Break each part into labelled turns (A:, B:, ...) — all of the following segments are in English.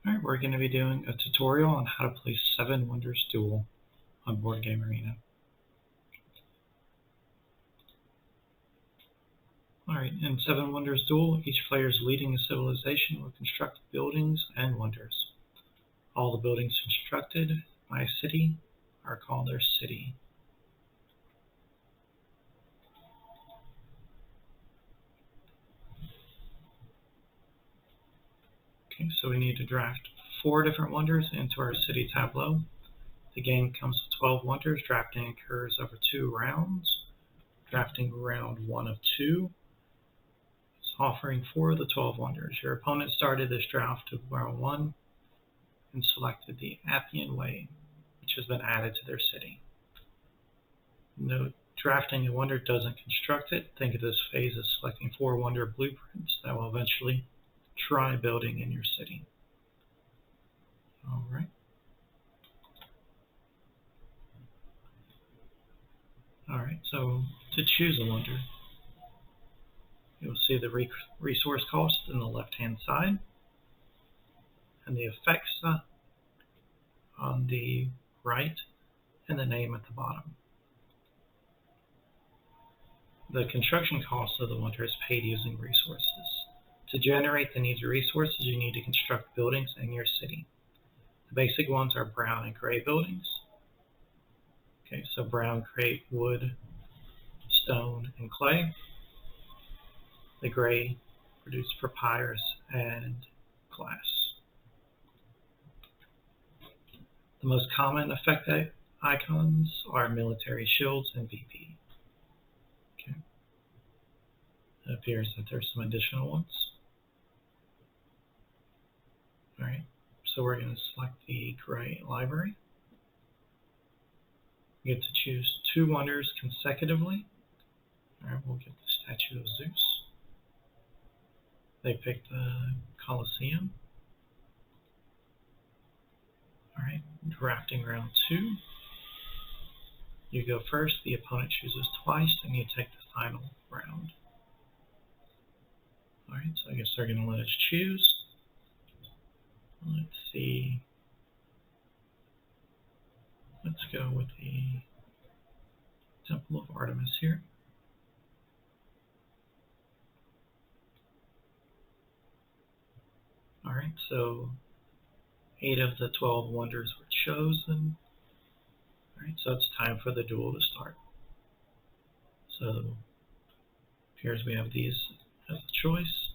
A: Alright, we're going to be doing a tutorial on how to play Seven Wonders Duel on Board Game Arena. Alright, in Seven Wonders Duel, each player is leading a civilization will construct buildings and wonders. All the buildings constructed by a city are called their city. Okay, so we need to draft 4 different wonders into our city tableau. The game comes with 12 wonders. Drafting occurs over 2 rounds. Drafting round 1 of 2 is offering 4 of the 12 wonders. Your opponent started this draft of round 1 and selected the Appian Way, which has been added to their city. Note, drafting a wonder doesn't construct it. Think of this phase as selecting 4 wonder blueprints that will eventually try building in your city. Alright. Alright, so to choose a wonder, you'll see the resource cost in the left-hand side and the effects on the right and the name at the bottom. The construction cost of the wonder is paid using resources. To generate the needed resources, you need to construct buildings in your city. The basic ones are brown and gray buildings. Okay, so brown create wood, stone, and clay. The gray produce papyrus and glass. The most common effect icons are military shields and VP. Okay. It appears that there's some additional ones. Alright, so we're going to select the gray library. You get to choose 2 wonders consecutively. Alright, we'll get the statue of Zeus. They picked the Colosseum. Alright, drafting round 2. You go first, the opponent chooses twice, and you take the final round. Alright, so I guess they're going to let us choose. Let's see. Let's go with the Temple of Artemis here. Alright, so 8 of the 12 wonders were chosen. Alright, so it's time for the duel to start. So it appears we have these as a choice.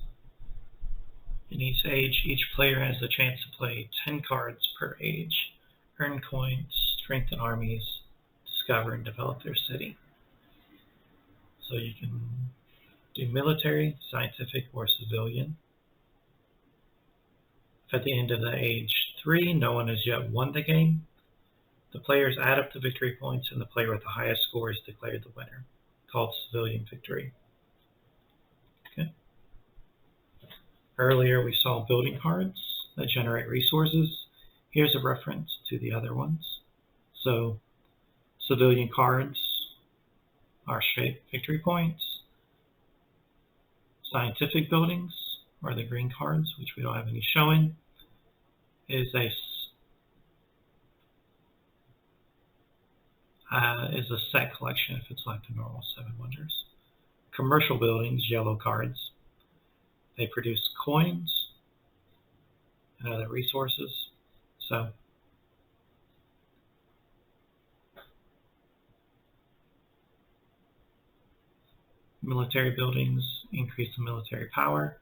A: In each age, each player has the chance to play 10 cards per age, earn coins, strengthen armies, discover and develop their city. So you can do military, scientific, or civilian. If at the end of the age 3, no one has yet won the game, the players add up the victory points and the player with the highest score is declared the winner, called civilian victory. Okay. Earlier we saw building cards that generate resources. Here's a reference to the other ones. So civilian cards are shaped victory points. Scientific buildings, or the green cards, which we don't have any showing, is a set collection if it's like the normal 7 wonders. Commercial buildings, yellow cards, they produce coins and other resources. So military buildings increase the military power,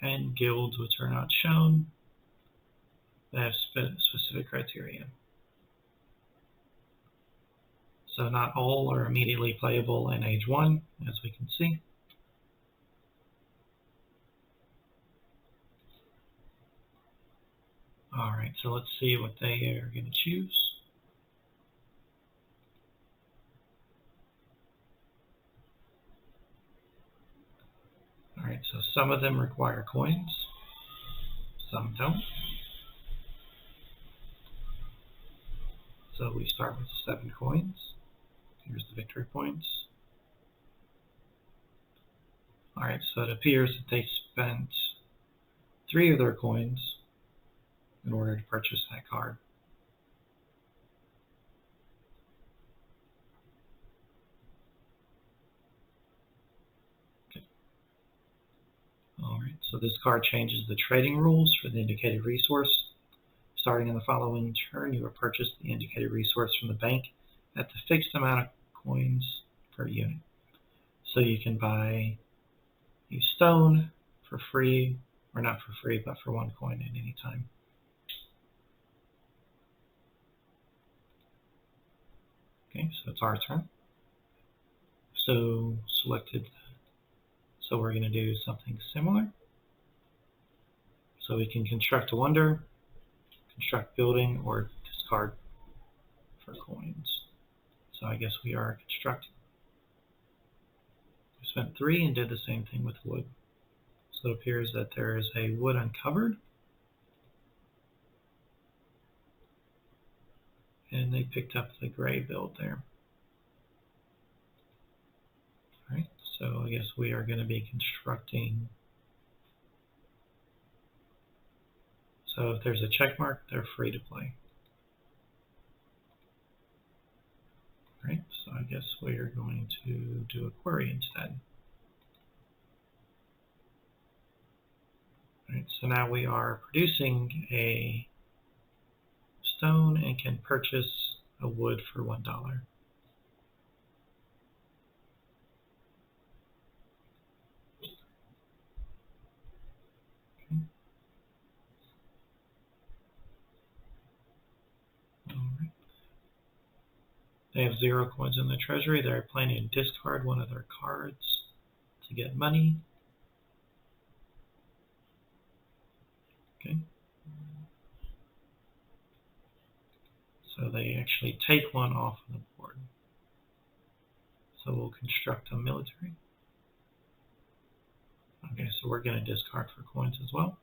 A: and guilds, which are not shown, they have specific criteria. So not all are immediately playable in age 1, as we can see. Alright, so let's see what they are going to choose. Alright, so some of them require coins, some don't. So we start with 7 coins. Here's the victory points. Alright, so it appears that they spent 3 of their coins in order to purchase that card. Alright, so this card changes the trading rules for the indicated resource. Starting in the following turn, you will purchase the indicated resource from the bank at the fixed amount of coins per unit. So you can buy a stone for free, or not for free, but for 1 coin at any time. Okay, so it's our turn. So we're going to do something similar. So we can construct a wonder, construct building, or discard for coins. So I guess we are constructing. We spent 3 and did the same thing with wood. So it appears that there is a wood uncovered. And they picked up the gray build there. Alright, so I guess we are going to be constructing. So if there's a check mark, they're free to play. Alright, so I guess we are going to do a query instead. Alright, so now we are producing a stone and can purchase a wood for $1. Okay. Alright. They have 0 coins in the treasury. They're planning to discard one of their cards to get money. Okay. So they actually take one off of the board. So we'll construct a military. Okay, so we're going to discard for coins as well.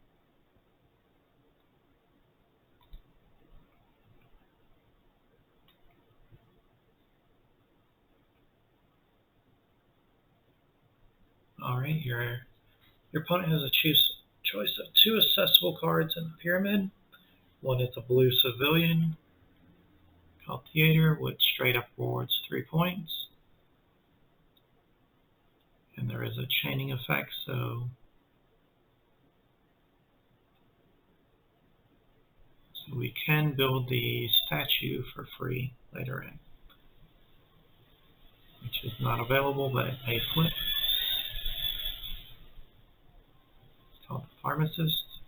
A: Alright, your opponent has a choice of 2 accessible cards in the pyramid. One is a blue civilian called Theater, which straight up rewards 3 points. And there is a chaining effect, so we can build the statue for free later in, which is not available, but it may flip. It's called the Pharmacist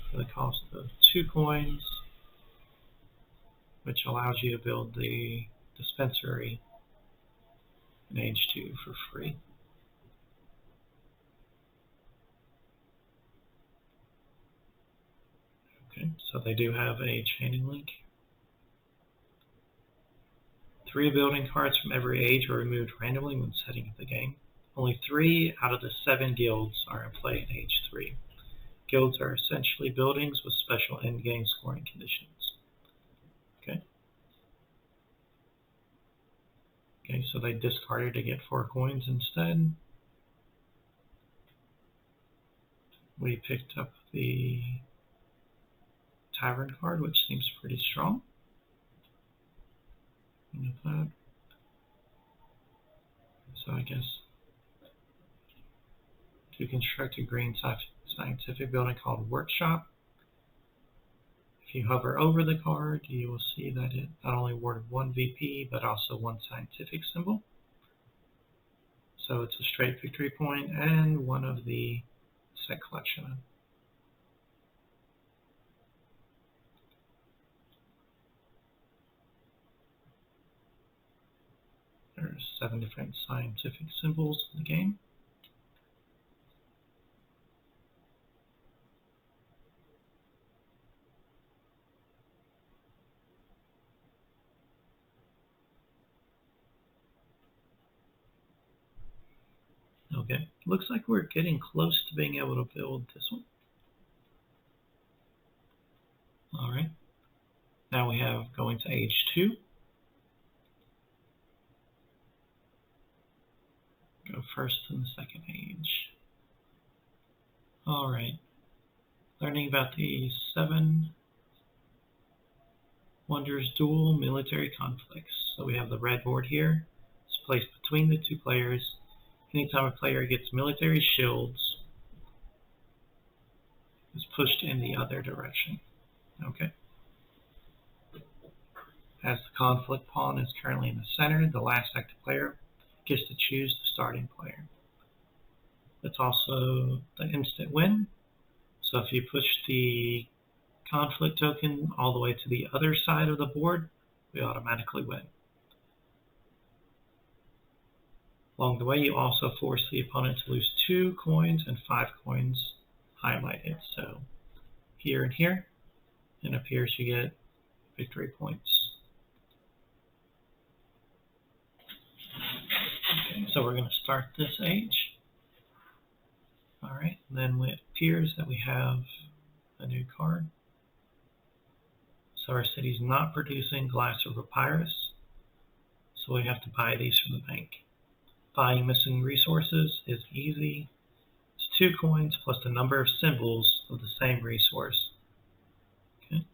A: for the cost of 2 coins, which allows you to build the dispensary in Age 2 for free. Okay, so they do have a chaining link. 3 building cards from every age are removed randomly when setting up the game. Only 3 out of the 7 guilds are in play in Age 3. Guilds are essentially buildings with special end-game scoring conditions. Okay. Okay, so they discarded to get 4 coins instead. We picked up the Tavern card, which seems pretty strong. That. So I guess to construct a green scientific building called Workshop, if you hover over the card, you will see that it not only awarded 1 VP, but also 1 scientific symbol. So it's a straight victory point and 1 of the set collection. There's 7 different scientific symbols in the game. Okay, looks like we're getting close to being able to build this one. Alright, now we have going to Age 2. Go first in the second age. Alright, learning about the 7 Wonders Duel, Military Conflicts. So we have the red board here. It's placed between the two players. Anytime a player gets military shields, it's pushed in the other direction. Okay. As the conflict pawn is currently in the center, the last active player gets to choose the starting player. It's also the instant win. So if you push the conflict token all the way to the other side of the board, we automatically win. Along the way, you also force the opponent to lose 2 coins and 5 coins highlighted. So here and here, and up here you get victory points. Okay, so we're going to start this age. Alright, then it appears that we have a new card. So our city's not producing glass or papyrus, so we have to buy these from the bank. Buying missing resources is easy. It's 2 coins plus the number of symbols of the same resource. Okay.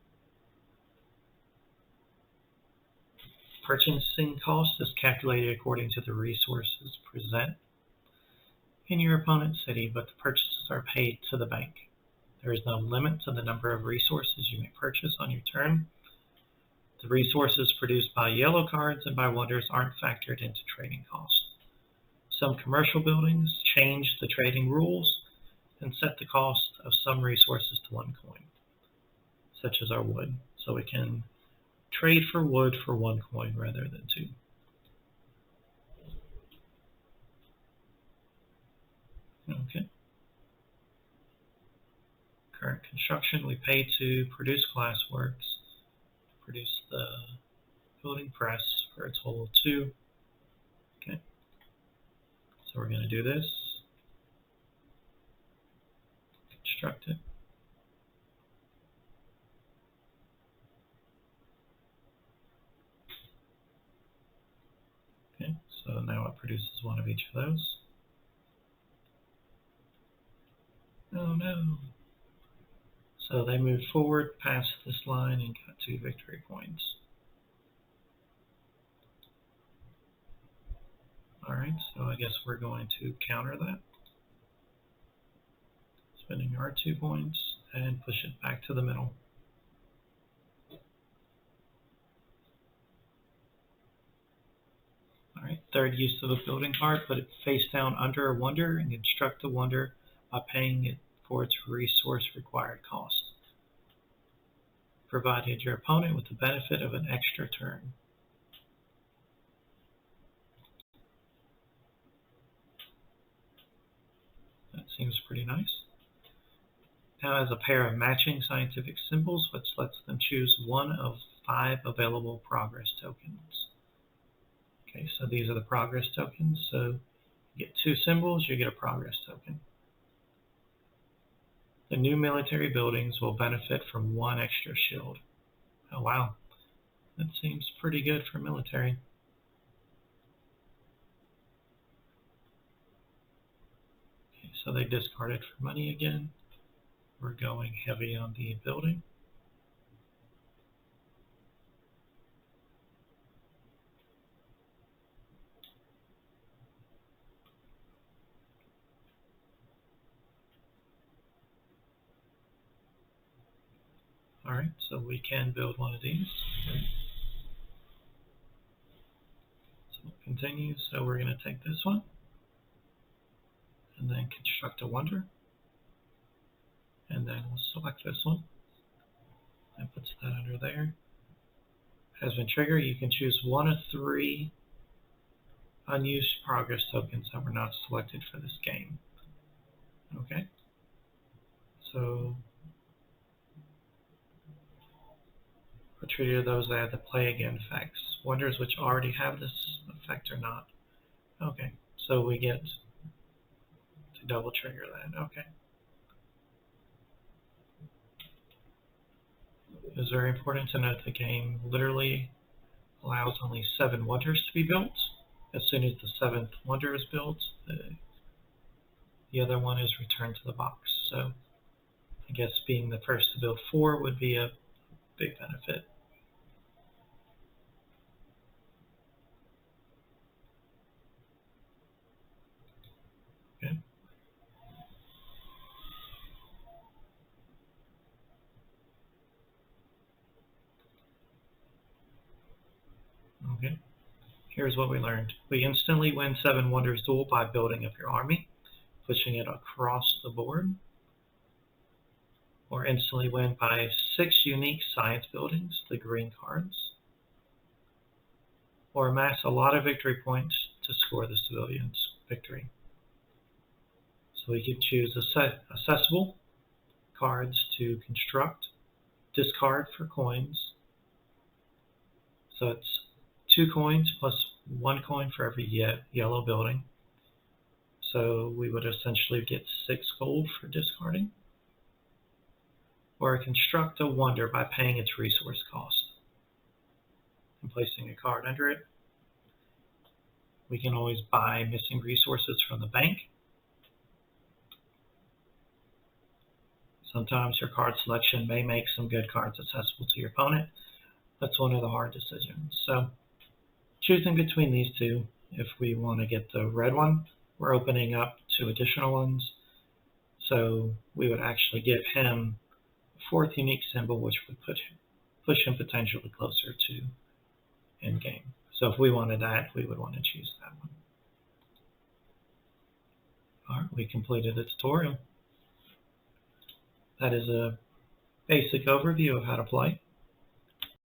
A: Purchasing cost is calculated according to the resources present in your opponent's city, but the purchases are paid to the bank. There is no limit to the number of resources you may purchase on your turn. The resources produced by yellow cards and by wonders aren't factored into trading costs. Some commercial buildings change the trading rules and set the cost of some resources to 1 coin, such as our wood. So we can trade for wood for 1 coin rather than 2. Okay. Current construction, we pay to produce glassworks, produce the building press for a total of 2. Okay. So we're going to do this. Construct it. Okay, so now it produces 1 of each of those. Oh no. So they moved forward past this line and got 2 victory points. Alright, so I guess we're going to counter that. Spending our 2 points and push it back to the middle. Alright, third use of a building card, put it face down under a wonder and construct the wonder by paying it for its resource required cost, provided your opponent with the benefit of an extra turn. That seems pretty nice. Now has a pair of matching scientific symbols, which lets them choose 1 of 5 available progress tokens. Okay, so these are the progress tokens. So you get 2 symbols, you get a progress token. The new military buildings will benefit from 1 extra shield. Oh wow, that seems pretty good for military. Okay, so they discarded for money again. We're going heavy on the building. Alright, so we can build 1 of these. So we'll continue. So we're going to take this one and then construct a wonder. And then we'll select this one and puts that under there. Has been triggered. You can choose 1 of 3 unused progress tokens that were not selected for this game. Okay, so for treated of those that have the play again effects. Wonders which already have this effect or not. Okay, so we get to double trigger that. Okay. It's very important to note the game literally allows only 7 wonders to be built. As soon as the 7th wonder is built, the other one is returned to the box. So I guess being the first to build 4 would be a big benefit. Okay, here's what we learned. We instantly win 7 Wonders Duel by building up your army, pushing it across the board, or instantly win by 6 unique science buildings, the green cards, or amass a lot of victory points to score the civilians' victory. So we could choose accessible cards to construct, discard for coins. So it's 2 coins plus 1 coin for every yellow building. So we would essentially get 6 gold for discarding. Or construct a wonder by paying its resource cost and placing a card under it. We can always buy missing resources from the bank. Sometimes your card selection may make some good cards accessible to your opponent. That's one of the hard decisions. So choosing between these two, if we want to get the red one, we're opening up 2 additional ones. So we would actually give him a 4th unique symbol, which would push him potentially closer to endgame. So if we wanted that, we would want to choose that one. All right, we completed the tutorial. That is a basic overview of how to play.